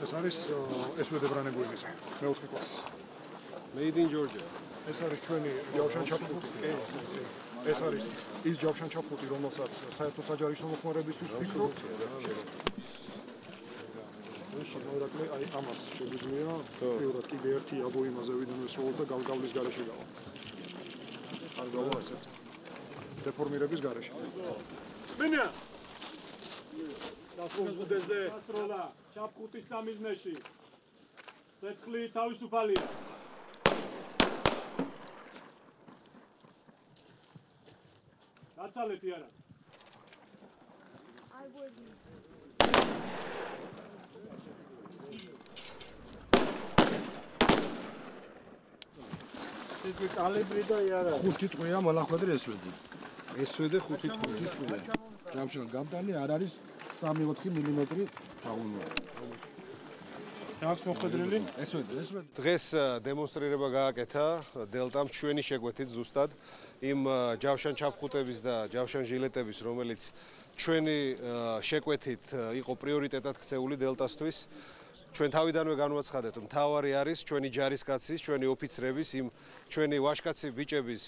ეს არის SVD ბრანებუების მეოთხე კლასის. Made in Georgia. ეს არის ჩვენი ჯავშან ჩაფხუტი. ეს არის ის ჯავშან ჩაფხუტი, რომელსაც საერთო საჯარო მოხმარებისთვის ვფიქრობთ. შემოვიდაკლე, აი ამას შეგვიძლია პირველად კიდე ერთი აბო იმაზე ვიდანვე სულ და გავგავლის გარეშე გავა. არ გავა ასეთ. დეფორმირების გარეშე. მენია დასრულდეზე გასროლა ჩაფხუტის სამიზნეში. ცეცხლი თავისუფალია. გაცალეთი არა. I wouldn't. ეს კალიბრი და არა. 5 ტყვია მოლახვედრი SVD. SVD 5 ტყვია. ჯავშან გამტანი არ არის 3-4 მმ თაღუნია. აქვს მოხვედრილი SVD. დღეს დემონსტრირება გააკეთა დელტამ ჩვენი შეკვეთით ზუსტად იმ ჯავშან ჩაფხუტების და ჯავშან ჟილეტების, რომელიც ჩვენი შეკვეთით იყო პრიორიტეტად ქცეული დელტასთვის. ჩვენ თავიდანვე განვაცხადეთ, რომ მთავარი არის ჩვენი ჯარისკაცის, ჩვენი ოფიცრების, იმ ჩვენი ვაჟკაცი ბიჭების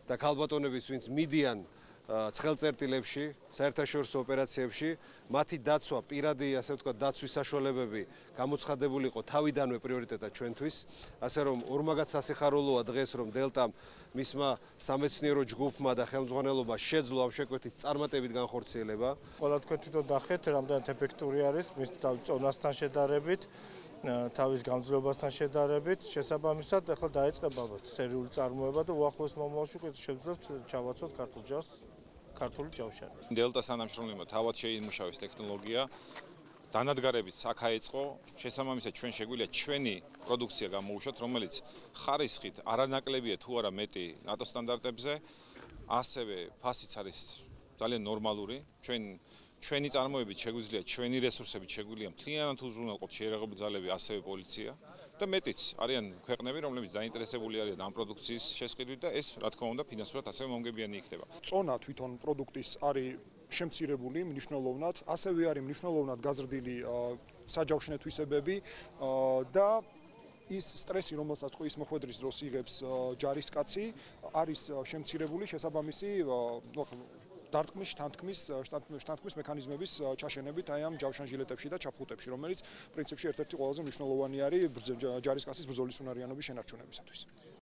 და ქალბატონების, ვინც მიდიან ცხელწერტილებში, საერთაშორისო ოპერაციებში, მათი დაცვა, პირადი, ასე ვთქვათ, დაცვის საშუალებები გამოცხადებული იყო თავიდანვე პრიორიტეტად ჩვენთვის, ასე რომ ორმაგად სასიხარულოა დღეს, რომ დელტამ მისმა სამეცნიერო ჯგუფმა და ხელმძღვანელობა შეძლო ამ შეკვეთის წარმატებით განხორციელება. ყველა თქვენ თვითონ ნახეთ, რამდენად ეფექტური არის მის წონასთან შედარებით, თავის გამძლეობასთან შედარებით, შესაბამისად, ახლა დაიწყება სერიული წარმოება და უახლოეს მომავალში შეძლებთ ჩავაცოთ ქართულ ჯარს, ქართული ჯავშანი. დელტა სანამშრომლებმა თავად შეიმუშავეს ტექნოლოგია, დანადგარებით აქ აეწყო, შესაბამისად ჩვენ შეგვიძლია ჩვენი პროდუქცია გამოუშვათ, რომელიც ხარისხით არანაკლებია თუ არა მეტი ნატო სტანდარტებზე, ასევე ფასიც არის ძალიან ნორმალური, ჩვენი წარმოებით შეგვიძლია, ჩვენი რესურსებით შეგვიძლია მთლიანად უზრუნველყოფთ შეიარაღებული ძალები, ასევე პოლიცია და მეტიც არიან ქვეყნები, რომლებიც დაინტერესებული არიან ამ პროდუქციის შესყიდვით და ეს, რა თქმა უნდა, ფინანსურად ასევე მომგებიანი იქნება. წონა თვითონ პროდუქტის არის შემცირებული მნიშვნელოვნად, ასევე არის მნიშვნელოვნად გაზრდილი საჯავშნე თვისებები და ის სტრესი, რომელსაც ტყუის მოხვედრის დროს იღებს ჯარისკაცი, არის შემცირებული შესაბამისი დარტყმის შთანთქმის მექანიზმების ჩაშენებით აი ამ ჯავშან ჟილეტებში და ჩაფხუტებში, რომელიც პრინციპში ერთ-ერთი ყველაზე მნიშვნელოვანი არის ჯარისკაცის ბრძოლის უნარიანობის შენარჩუნებისათვის.